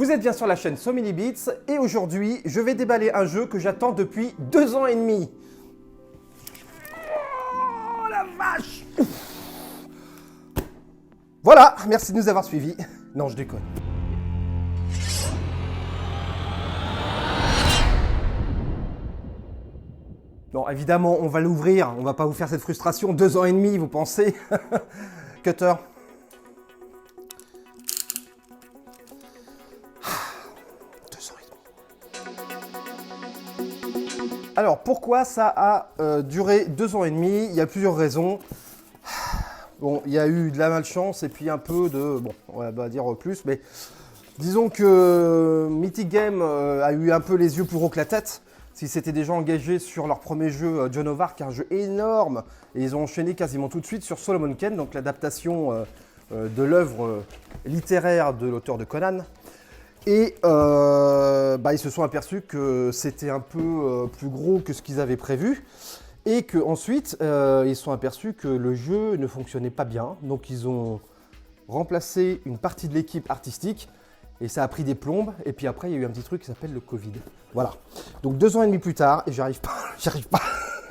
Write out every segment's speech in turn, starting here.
Vous êtes bien sur la chaîne So Many Bits et aujourd'hui, je vais déballer un jeu que j'attends depuis 2 ans et demi. Oh la vache! Voilà, merci de nous avoir suivis. Non, je déconne. Non, évidemment, on va l'ouvrir. On va pas vous faire cette frustration. 2 ans et demi, vous pensez? Cutter. Alors, pourquoi ça a duré 2 ans et demi? Il y a plusieurs raisons. Bon, il y a eu de la malchance et puis un peu de... Bon, on va pas dire plus, mais disons que Mythic Game a eu un peu les yeux plus gros que la tête. S'ils s'étaient déjà engagés sur leur premier jeu, Joan of Arc, un jeu énorme, et ils ont enchaîné quasiment tout de suite sur Solomon Kane, donc l'adaptation de l'œuvre littéraire de l'auteur de Conan. Et ils se sont aperçus que c'était un peu plus gros que ce qu'ils avaient prévu. Et qu'ensuite, ils se sont aperçus que le jeu ne fonctionnait pas bien. Donc ils ont remplacé une partie de l'équipe artistique. Et ça a pris des plombes. Et puis après, il y a eu un petit truc qui s'appelle le Covid. Voilà. Donc 2 ans et demi plus tard, et j'arrive pas.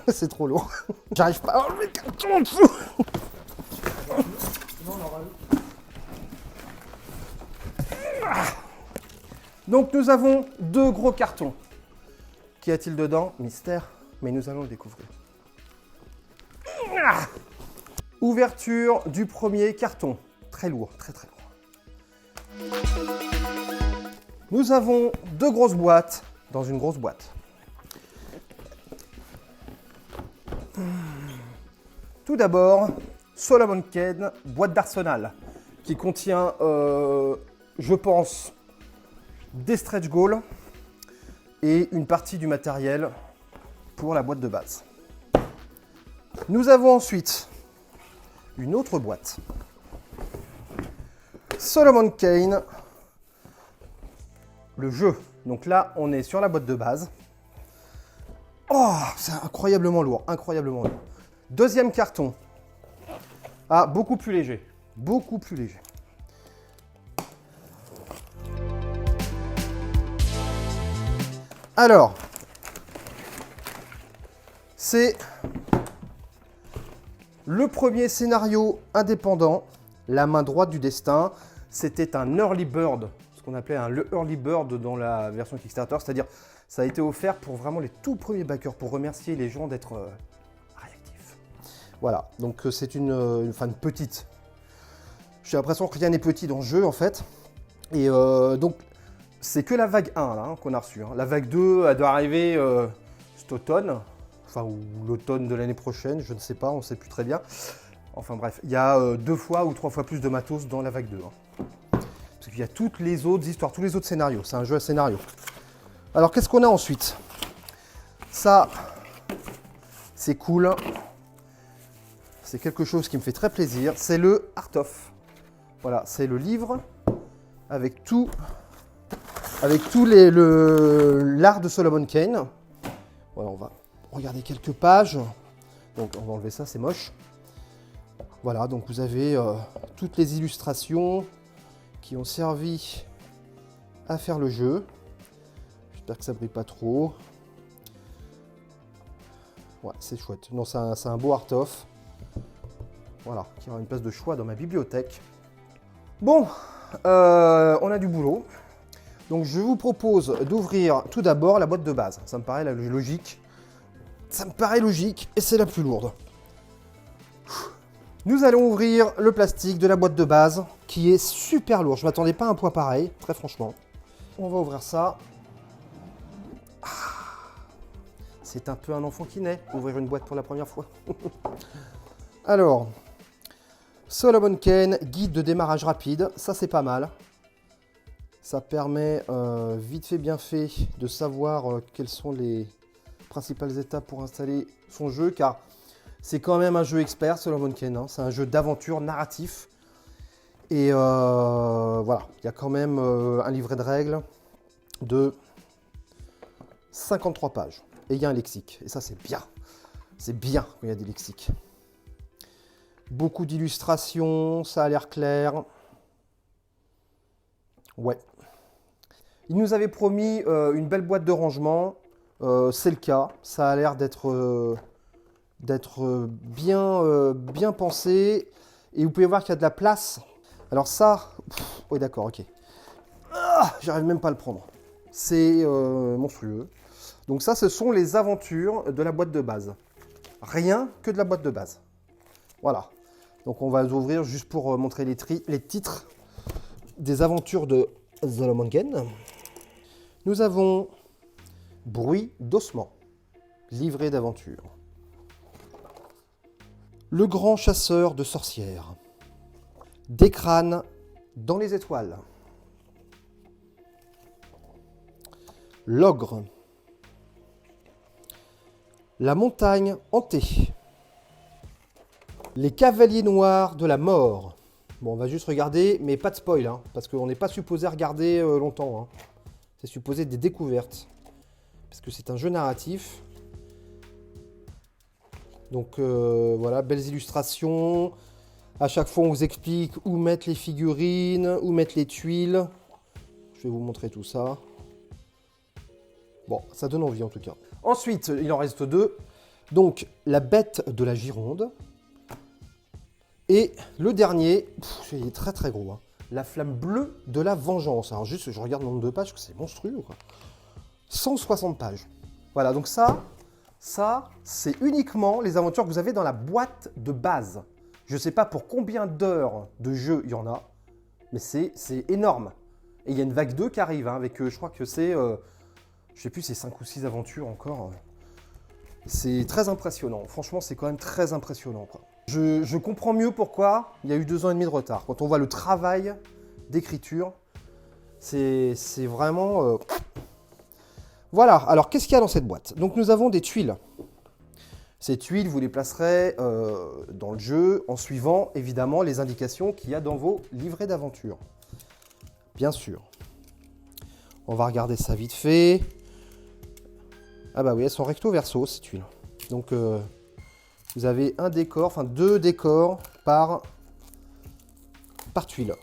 C'est trop lourd. J'arrive pas à enlever le carton en dessous. Donc nous avons 2 gros cartons. Qu'y a-t-il dedans? Mystère, mais nous allons le découvrir. Ouverture du premier carton. Très lourd, très très lourd. Nous avons 2 grosses boîtes dans une grosse boîte. Tout d'abord, Solomon Kane, boîte d'arsenal, qui contient, je pense, des stretch goals et une partie du matériel pour la boîte de base. Nous avons ensuite une autre boîte. Solomon Kane, le jeu. Donc là, on est sur la boîte de base. Oh, c'est incroyablement lourd, incroyablement lourd. Deuxième carton. Ah, beaucoup plus léger. Beaucoup plus léger. Alors, c'est le premier scénario indépendant, La main droite du destin. C'était un early bird, ce qu'on appelait un early bird dans la version Kickstarter, c'est-à-dire ça a été offert pour vraiment les tout premiers backers, pour remercier les gens d'être réactifs. Voilà, donc c'est une petite. J'ai l'impression que rien n'est petit dans le jeu en fait. Et donc, c'est que la vague 1 là, qu'on a reçue. La vague 2, elle doit arriver cet automne, enfin, ou l'automne de l'année prochaine, je ne sais pas, on ne sait plus très bien. Enfin bref, il y a 2 fois ou 3 fois plus de matos dans la vague 2. Parce qu'il y a toutes les autres histoires, tous les autres scénarios. C'est un jeu à scénario. Alors, qu'est-ce qu'on a ensuite? Ça, c'est cool. C'est quelque chose qui me fait très plaisir. C'est le Art of. Voilà, c'est le livre avec tout l'art de Solomon Kane. Voilà, on va regarder quelques pages. Donc, on va enlever ça, c'est moche. Voilà, donc vous avez toutes les illustrations qui ont servi à faire le jeu. J'espère que ça ne brille pas trop. Ouais, c'est chouette. Non, c'est un beau art of. Voilà, qui aura une place de choix dans ma bibliothèque. Bon, on a du boulot. Donc je vous propose d'ouvrir tout d'abord la boîte de base. Ça me paraît logique. Ça me paraît logique et c'est la plus lourde. Nous allons ouvrir le plastique de la boîte de base qui est super lourd. Je ne m'attendais pas à un poids pareil, très franchement. On va ouvrir ça. C'est un peu un enfant qui naît, ouvrir une boîte pour la première fois. Alors, Solomon Kane, guide de démarrage rapide. Ça, c'est pas mal. Ça permet, vite fait, bien fait, de savoir quelles sont les principales étapes pour installer son jeu, car c'est quand même un jeu expert, Solomon Kane. Hein. C'est un jeu d'aventure narratif. Et voilà, il y a quand même un livret de règles de 53 pages. Et il y a un lexique. Et ça, c'est bien. C'est bien quand il y a des lexiques. Beaucoup d'illustrations, ça a l'air clair. Ouais. Il nous avait promis une belle boîte de rangement. C'est le cas. Ça a l'air d'être bien pensé. Et vous pouvez voir qu'il y a de la place. Alors ça... oui, d'accord, ok. Ah, j'arrive même pas à le prendre. C'est monstrueux. Donc ça, ce sont les aventures de la boîte de base. Rien que de la boîte de base. Voilà. Donc on va les ouvrir juste pour montrer les titres des aventures de Zolomonken. Nous avons Bruit d'ossement, livret d'aventure. Le grand chasseur de sorcières. Des crânes dans les étoiles. L'ogre. La montagne hantée. Les cavaliers noirs de la mort. Bon, on va juste regarder, mais pas de spoil, hein, parce qu'on n'est pas supposé regarder longtemps. Hein. C'est supposé des découvertes. Parce que c'est un jeu narratif. Donc voilà, belles illustrations. À chaque fois, on vous explique où mettre les figurines, où mettre les tuiles. Je vais vous montrer tout ça. Bon, ça donne envie en tout cas. Ensuite, il en reste 2. Donc, la bête de la Gironde. Et le dernier, il est très très gros. Hein, la flamme bleue de la vengeance. Alors juste, je regarde le nombre de pages, que c'est monstrueux, quoi. 160 pages. Voilà, donc ça c'est uniquement les aventures que vous avez dans la boîte de base. Je ne sais pas pour combien d'heures de jeu il y en a, mais c'est énorme. Et il y a une vague 2 qui arrive, hein, avec, je crois que c'est, je sais plus, c'est 5 ou 6 aventures encore. C'est très impressionnant. Franchement, c'est quand même très impressionnant, quoi. Je comprends mieux pourquoi il y a eu 2 ans et demi de retard. Quand on voit le travail d'écriture, c'est vraiment... Voilà, alors qu'est-ce qu'il y a dans cette boîte? Donc nous avons des tuiles. Ces tuiles, vous les placerez dans le jeu en suivant évidemment les indications qu'il y a dans vos livrets d'aventure. Bien sûr. On va regarder ça vite fait. Ah bah oui, elles sont recto verso ces tuiles. Donc vous avez un décor, enfin 2 décors par tuile.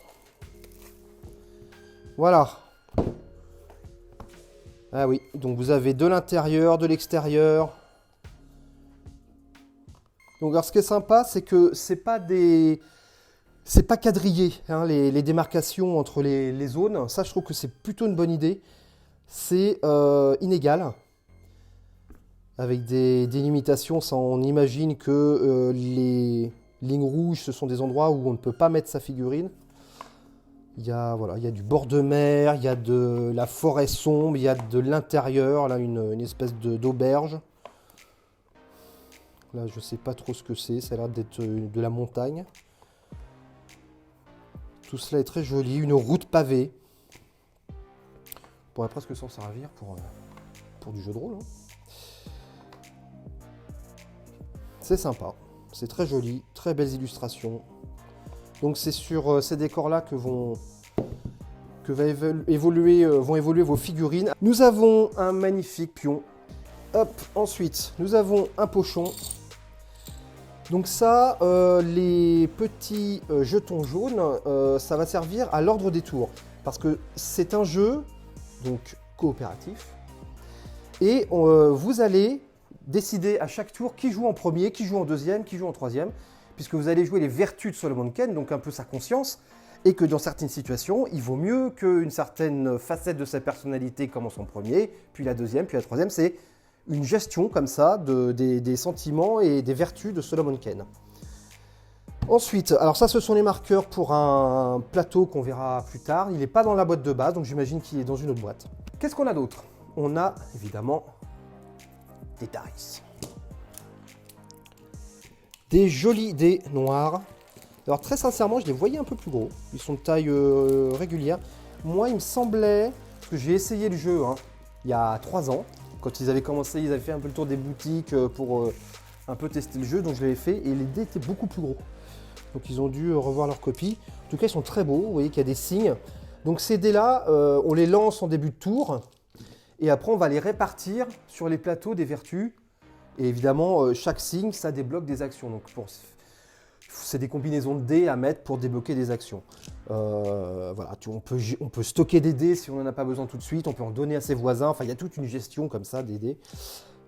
Voilà. Ah oui, donc vous avez de l'intérieur, de l'extérieur. Donc alors ce qui est sympa, c'est que c'est pas quadrillé, hein, les démarcations entre les zones. Ça, je trouve que c'est plutôt une bonne idée. C'est inégal. Avec des limitations, ça, on imagine que les lignes rouges, ce sont des endroits où on ne peut pas mettre sa figurine. Il y a du bord de mer, il y a de la forêt sombre, il y a de l'intérieur, là une espèce d'auberge. Là, je ne sais pas trop ce que c'est, ça a l'air d'être de la montagne. Tout cela est très joli, une route pavée. On pourrait presque s'en servir pour du jeu de rôle. Hein. C'est sympa, c'est très joli, très belles illustrations. Donc c'est sur ces décors-là vont évoluer vos figurines. Nous avons un magnifique pion. Hop, ensuite, nous avons un pochon. Donc ça, les petits jetons jaunes, ça va servir à l'ordre des tours. Parce que c'est un jeu donc coopératif. Et vous allez décider à chaque tour qui joue en premier, qui joue en deuxième, qui joue en troisième. Puisque vous allez jouer les vertus de Zolomonken, donc un peu sa conscience, et que dans certaines situations, il vaut mieux qu'une certaine facette de sa personnalité commence en premier, puis la deuxième, puis la troisième. C'est une gestion comme ça des sentiments et des vertus de Zolomonken. Ensuite, alors ça, ce sont les marqueurs pour un plateau qu'on verra plus tard. Il n'est pas dans la boîte de base, donc j'imagine qu'il est dans une autre boîte. Qu'est-ce qu'on a d'autre? On a évidemment des dice. Des jolis dés noirs. Alors très sincèrement, je les voyais un peu plus gros. Ils sont de taille régulière. Moi, il me semblait, parce que j'ai essayé le jeu il y a 3 ans. Quand ils avaient commencé, ils avaient fait un peu le tour des boutiques pour un peu tester le jeu. Donc je l'avais fait et les dés étaient beaucoup plus gros. Donc ils ont dû revoir leur copie. En tout cas, ils sont très beaux. Vous voyez qu'il y a des signes. Donc ces dés-là, on les lance en début de tour. Et après, on va les répartir sur les plateaux des vertus. Et évidemment, chaque signe, ça débloque des actions. Donc c'est des combinaisons de dés à mettre pour débloquer des actions. Voilà, on peut stocker des dés si on n'en a pas besoin tout de suite, on peut en donner à ses voisins, enfin il y a toute une gestion comme ça des dés.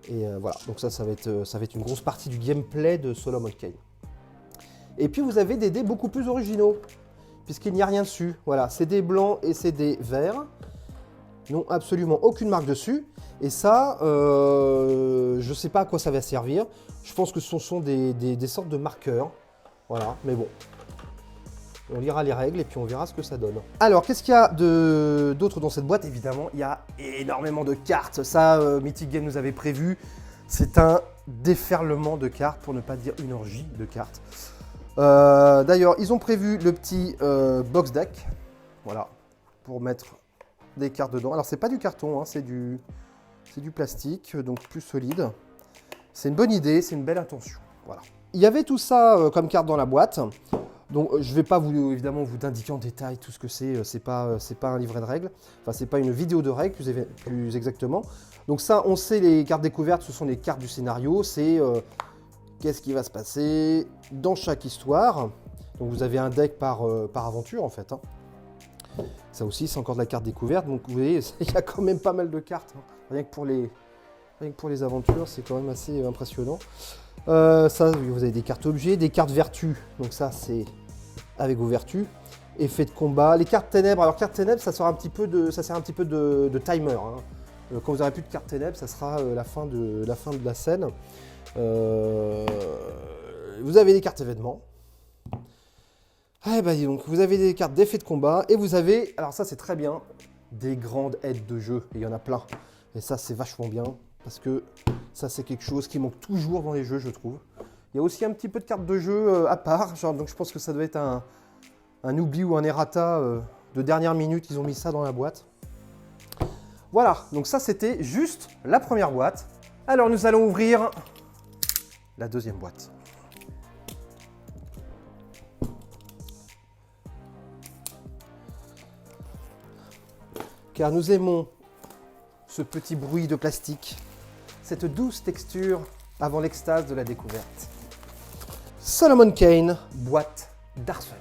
Et voilà, donc ça va être une grosse partie du gameplay de Solomon Kane. Et puis vous avez des dés beaucoup plus originaux, puisqu'il n'y a rien dessus. Voilà, c'est des blancs et c'est des verts. N'ont absolument aucune marque dessus. Et ça, je ne sais pas à quoi ça va servir. Je pense que ce sont des sortes de marqueurs. Voilà, mais bon. On lira les règles et puis on verra ce que ça donne. Alors, qu'est-ce qu'il y a d'autre dans cette boîte? Évidemment, il y a énormément de cartes. Ça, Mythic Game nous avait prévu. C'est un déferlement de cartes, pour ne pas dire une orgie de cartes. D'ailleurs, ils ont prévu le petit box deck. Voilà, pour mettre des cartes dedans. Alors, c'est pas du carton, hein, c'est du plastique, donc plus solide. C'est une bonne idée, c'est une belle intention. Voilà. Il y avait tout ça comme carte dans la boîte. Donc je ne vais pas évidemment vous indiquer en détail tout ce que c'est pas un livret de règles, enfin c'est pas une vidéo de règles plus exactement. Donc ça, on sait, les cartes découvertes, ce sont les cartes du scénario, c'est qu'est-ce qui va se passer dans chaque histoire. Donc vous avez un deck par aventure en fait. Hein. Ça aussi, c'est encore de la carte découverte, donc vous voyez, il y a quand même pas mal de cartes. Hein. Rien que pour les aventures, c'est quand même assez impressionnant. Ça, vous avez des cartes objets, des cartes vertus, donc ça c'est avec vos vertus, effet de combat, les cartes ténèbres. Alors cartes ténèbres, ça sert un petit peu de timer. Hein. Quand vous n'aurez plus de cartes ténèbres, ça sera la fin de la scène. Vous avez des cartes événements. Donc vous avez des cartes d'effet de combat et vous avez, alors ça c'est très bien, des grandes aides de jeu. Et il y en a plein. Et ça c'est vachement bien. Parce que ça, c'est quelque chose qui manque toujours dans les jeux, je trouve. Il y a aussi un petit peu de cartes de jeu à part. Donc je pense que ça doit être un oubli ou un errata de dernière minute. Ils ont mis ça dans la boîte. Voilà, donc ça, c'était juste la première boîte. Alors, nous allons ouvrir la deuxième boîte. Car nous aimons ce petit bruit de plastique. Cette douce texture avant l'extase de la découverte. Solomon Kane, boîte d'arsenal.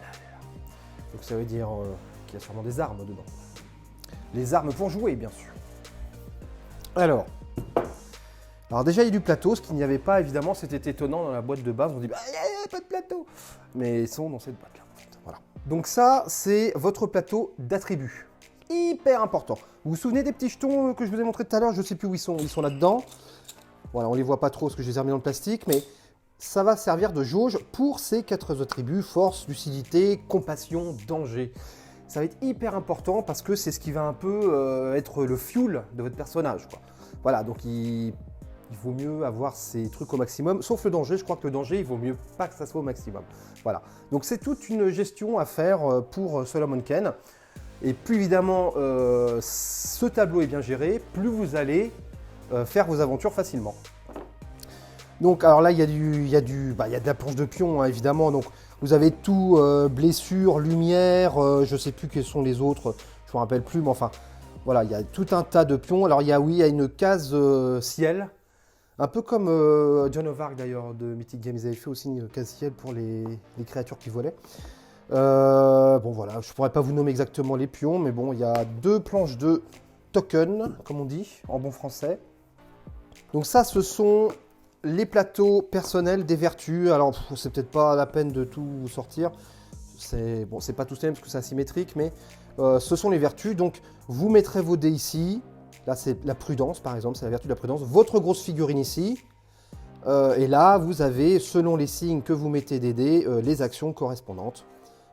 Donc ça veut dire qu'il y a sûrement des armes dedans. Les armes pour jouer, bien sûr. Alors déjà, il y a du plateau, ce qu'il n'y avait pas, évidemment, c'était étonnant dans la boîte de base. On dit, il n'y a pas de plateau. Mais ils sont dans cette boîte-là. Voilà. Donc ça, c'est votre plateau d'attributs. Hyper important. Vous vous souvenez des petits jetons que je vous ai montrés tout à l'heure? Je ne sais plus où ils sont. Ils sont là-dedans. Voilà, on ne les voit pas trop parce que je les ai remis dans le plastique, mais ça va servir de jauge pour ces 4 attributs, force, lucidité, compassion, danger. Ça va être hyper important parce que c'est ce qui va un peu être le fuel de votre personnage, quoi. Voilà, donc il vaut mieux avoir ces trucs au maximum, sauf le danger. Je crois que le danger, il vaut mieux pas que ça soit au maximum. Voilà, donc c'est toute une gestion à faire pour Solomon Kane. Et plus évidemment ce tableau est bien géré, plus vous allez faire vos aventures facilement. Donc alors là il y a de la planche de pion, hein, évidemment. Donc vous avez tout, blessure, lumière, je sais plus quels sont les autres, je me rappelle plus, mais enfin voilà, il y a tout un tas de pions. Alors il y a une case ciel, un peu comme John of Arc d'ailleurs de Mythic Games, ils avaient fait aussi une case ciel pour les créatures qui volaient. Bon voilà, je pourrais pas vous nommer exactement les pions, mais bon, il y a 2 planches de token, comme on dit en bon français. Donc ça, ce sont les plateaux personnels des vertus. Alors c'est peut-être pas la peine de tout sortir. C'est pas tous les mêmes parce que c'est asymétrique, mais ce sont les vertus. Donc vous mettrez vos dés ici. Là c'est la prudence par exemple, c'est la vertu de la prudence. Votre grosse figurine ici. Et là vous avez, selon les signes que vous mettez des dés, les actions correspondantes.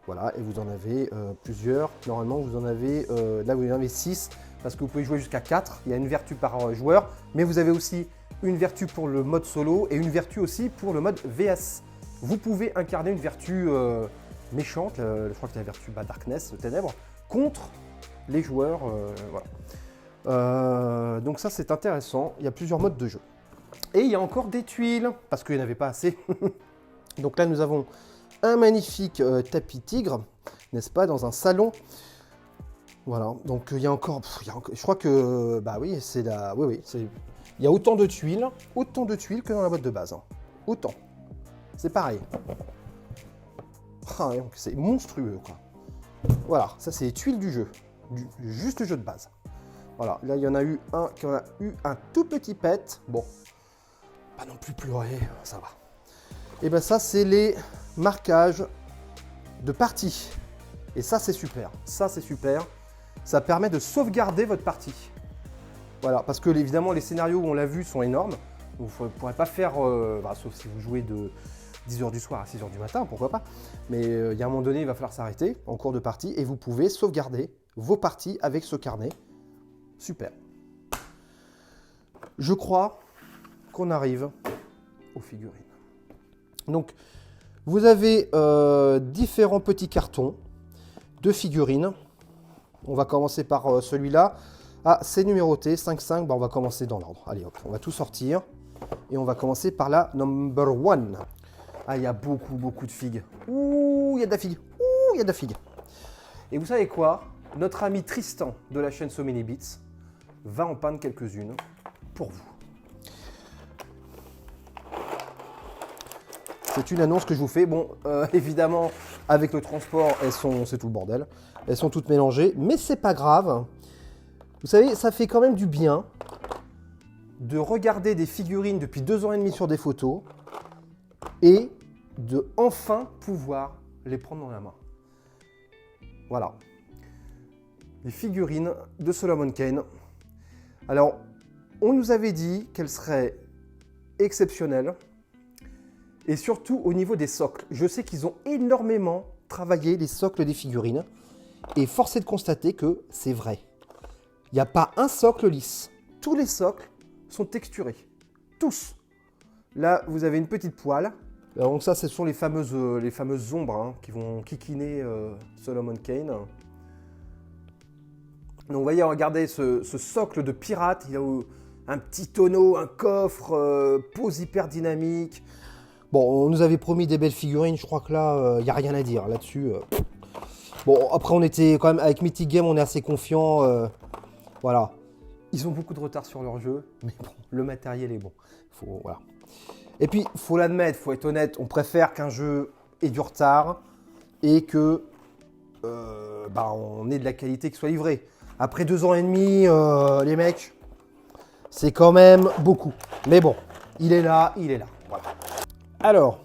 Voilà, et vous en avez plusieurs. Normalement, vous en avez, là, vous en avez 6, parce que vous pouvez jouer jusqu'à 4. Il y a une vertu par joueur, mais vous avez aussi une vertu pour le mode solo et une vertu aussi pour le mode VS. Vous pouvez incarner une vertu méchante, je crois que c'est la vertu Darkness, ténèbres, contre les joueurs. Voilà. Donc ça, c'est intéressant. Il y a plusieurs modes de jeu. Et il y a encore des tuiles, parce qu'il n'y en avait pas assez. Donc là, nous avons un magnifique tapis tigre, n'est-ce pas, dans un salon. Voilà, donc il y a encore, je crois que, bah oui, c'est la, oui, il y a autant de tuiles que dans la boîte de base, hein. Autant, c'est pareil. Ah, c'est monstrueux, quoi. Voilà, ça c'est les tuiles du jeu. Juste le jeu de base. Voilà, là il y en a eu un qui en a eu un tout petit pet. Bon, pas non plus pleurer, ça va. Et bien ça c'est les marquages de partie. Et ça c'est super. Ça c'est super. Ça permet de sauvegarder votre partie. Voilà, parce que évidemment les scénarios où on l'a vu sont énormes. Donc vous ne pourrez pas faire, sauf si vous jouez de 10h du soir à 6h du matin, pourquoi pas. Mais il y a un moment donné, il va falloir s'arrêter en cours de partie et vous pouvez sauvegarder vos parties avec ce carnet. Super. Je crois qu'on arrive aux figurines. Donc, vous avez différents petits cartons de figurines. On va commencer par celui-là. Ah, c'est numéroté, 5-5. On va commencer dans l'ordre. Allez, hop, on va tout sortir. Et on va commencer par la number 1. Ah, il y a beaucoup de figues. Ouh, il y a de la figue. Ouh, il y a de la figue. Et vous savez quoi? Notre ami Tristan de la chaîne So Many Bits va en peindre quelques-unes pour vous. C'est une annonce que je vous fais. Bon, évidemment, avec le transport, c'est tout le bordel. Elles sont toutes mélangées, mais c'est pas grave. Vous savez, ça fait quand même du bien de regarder des figurines depuis 2 ans et demi sur des photos et de enfin pouvoir les prendre dans la main. Voilà. Les figurines de Solomon Kane. Alors, on nous avait dit qu'elles seraient exceptionnelles. Et surtout au niveau des socles. Je sais qu'ils ont énormément travaillé les socles des figurines. Et force est de constater que c'est vrai. Il n'y a pas un socle lisse. Tous les socles sont texturés. Tous. Là, vous avez une petite poêle. Alors, donc ça, ce sont les fameuses ombres qui vont kikiner Solomon Kane. Donc vous voyez, regardez ce socle de pirate. Il a un petit tonneau, un coffre, pose hyper dynamique. Bon, on nous avait promis des belles figurines, je crois que là, il n'y a rien à dire là-dessus. Bon, après, on était quand même, avec Mythic Game, on est assez confiant. Voilà. Ils ont beaucoup de retard sur leur jeu, mais bon, le matériel est bon. Voilà. Et puis, il faut l'admettre, il faut être honnête, on préfère qu'un jeu ait du retard et que on ait de la qualité qui soit livrée. Après 2 ans et demi, les mecs, c'est quand même beaucoup. Mais bon, il est là, voilà. Alors,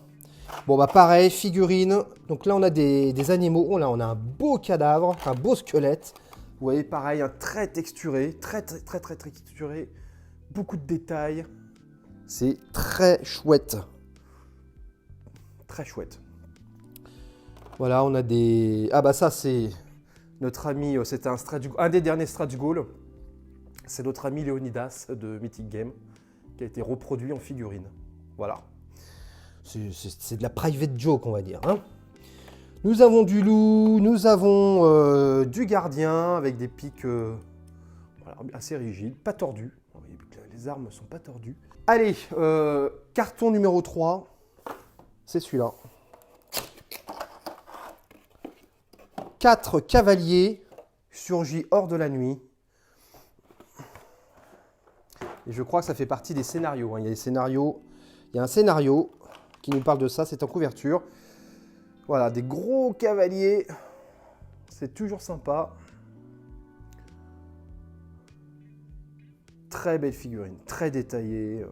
bon pareil, figurines. Donc là, on a des animaux. Là, on a un beau cadavre, un beau squelette. Vous voyez, pareil, un très texturé, très texturé. Beaucoup de détails. C'est très chouette. Très chouette. Voilà, on a des... Ah bah ça, c'est notre ami, c'était un des derniers stretch goals. C'est notre ami Léonidas de Mythic Game qui a été reproduit en figurine. Voilà. C'est de la private joke, on va dire. Hein. Nous avons du loup, nous avons du gardien avec des pics assez rigides, pas tordus. Les armes ne sont pas tordues. Allez, carton numéro 3, c'est celui-là. 4 cavaliers surgis hors de la nuit. Et je crois que ça fait partie des scénarios. Il y a des scénarios, il y a un scénario qui nous parle de ça, c'est en couverture. Voilà, des gros cavaliers, c'est toujours sympa. Très belle figurine, très détaillée.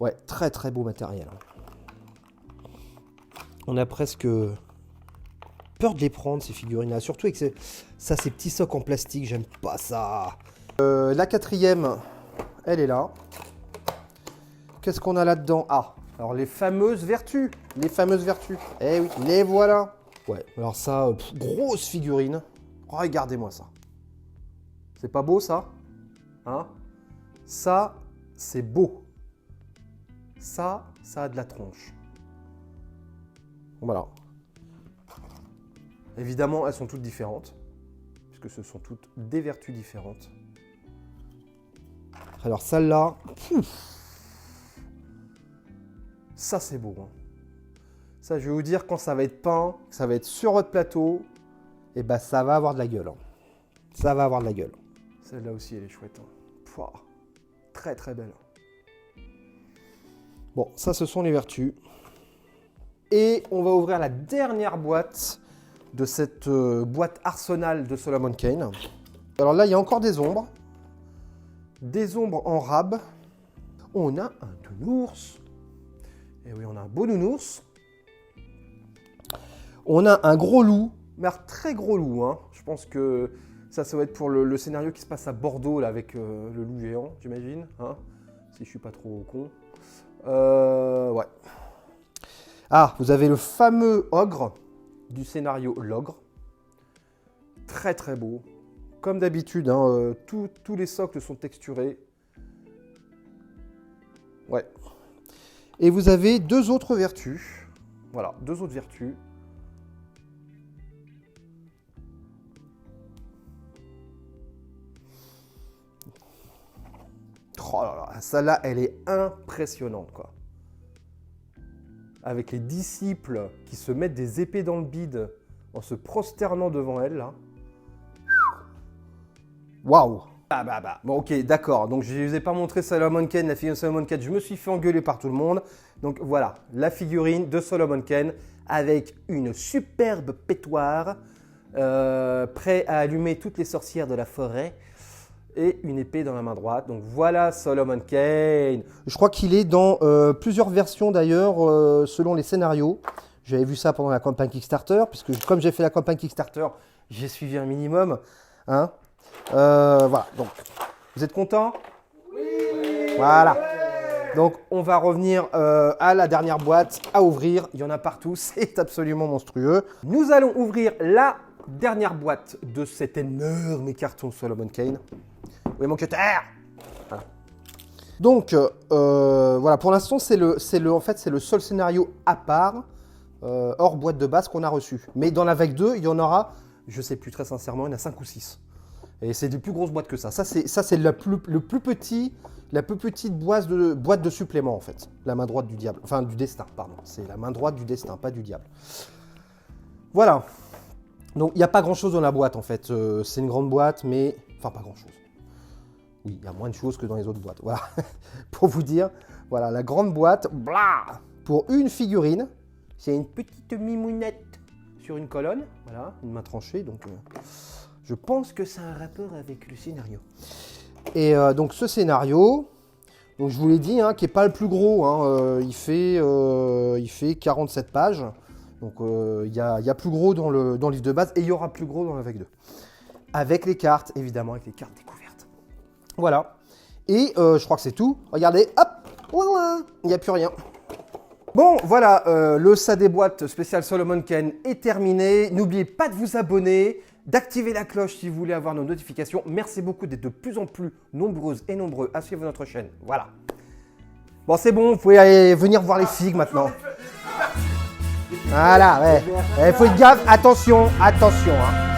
Ouais, très beau matériel. On a presque peur de les prendre, ces figurines-là. Surtout avec ces petits socs en plastique, j'aime pas ça. La 4e, elle est là. Qu'est-ce qu'on a là-dedans? Ah, alors les fameuses vertus. Eh oui, les voilà. Ouais, alors ça, grosse figurine. Regardez-moi ça. C'est pas beau ça? Hein? Ça, c'est beau. Ça a de la tronche. Voilà. Évidemment, elles sont toutes différentes, puisque ce sont toutes des vertus différentes. Alors celle-là, ça c'est beau. Hein. Ça, je vais vous dire, quand ça va être peint, ça va être sur votre plateau, et ben ça va avoir de la gueule. Hein. Ça va avoir de la gueule. Celle-là aussi, elle est chouette. Hein. Pouah. Très belle. Bon, ça, ce sont les vertus. Et on va ouvrir la dernière boîte de cette boîte arsenal de Solomon Kane. Alors là, il y a encore des ombres. Des ombres en rab. On a un nounours. Et oui, on a un beau nounours. On a un gros loup, mais un très gros loup. Hein. Je pense que ça va être pour le scénario qui se passe à Bordeaux là, avec le loup géant, j'imagine. Hein, si je suis pas trop con. Ouais. Ah, vous avez le fameux ogre du scénario L'Ogre. Très très beau. Comme d'habitude, hein, tous les socles sont texturés. Ouais. Et vous avez deux autres vertus. Voilà, deux autres vertus. Oh là là, celle-là, elle est impressionnante, quoi. Avec les disciples qui se mettent des épées dans le bide en se prosternant devant elle, là. Waouh! Bon, ok, d'accord. Donc, je ne vous ai pas montré Solomon Kane, la figurine de Solomon Kane. Je me suis fait engueuler par tout le monde. Donc, voilà, la figurine de Solomon Kane avec une superbe pétoire, prêt à allumer toutes les sorcières de la forêt et une épée dans la main droite. Donc, voilà Solomon Kane. Je crois qu'il est dans plusieurs versions d'ailleurs, selon les scénarios. J'avais vu ça pendant la campagne Kickstarter, puisque comme j'ai fait la campagne Kickstarter, j'ai suivi un minimum. Hein. Voilà, donc, vous êtes contents? Oui. Voilà. Donc, on va revenir à la dernière boîte à ouvrir. Il y en a partout, c'est absolument monstrueux. Nous allons ouvrir la dernière boîte de cet énorme carton Solomon Kane. Oui, mon cutter. Voilà. Donc, voilà, pour l'instant, c'est le seul scénario à part, hors boîte de base qu'on a reçu. Mais dans la vague 2, il y en aura, je ne sais plus très sincèrement, il y en a 5 ou 6. Et c'est des plus grosses boîtes que ça. Ça, c'est la plus petite boîte de supplément, en fait. La main droite du diable. Enfin, du destin, pardon. C'est la main droite du destin, pas du diable. Voilà. Donc, il n'y a pas grand-chose dans la boîte, en fait. C'est une grande boîte, mais... Enfin, pas grand-chose. Oui, il y a moins de choses que dans les autres boîtes. Voilà. Pour vous dire, voilà, la grande boîte, blah, pour une figurine. C'est une petite mimounette sur une colonne. Voilà, une main tranchée, donc... Je pense que ça a un rapport avec le scénario. Et donc ce scénario, donc je vous l'ai dit, hein, qui n'est pas le plus gros, hein, il fait 47 pages. Donc il y a plus gros dans le livre de base et il y aura plus gros dans la vague 2. Avec les cartes, évidemment, avec les cartes découvertes. Voilà. Et je crois que c'est tout. Regardez, hop, voilà, il n'y a plus rien. Bon, voilà, le Ça déboîte spécial Solomon Kane est terminé. N'oubliez pas de vous abonner, d'activer la cloche si vous voulez avoir nos notifications. Merci beaucoup d'être de plus en plus nombreuses et nombreux à suivre notre chaîne. Voilà. Bon, c'est bon, vous pouvez aller venir voir les figues maintenant. Voilà, ouais. Il faut être gaffe, attention, attention. Hein.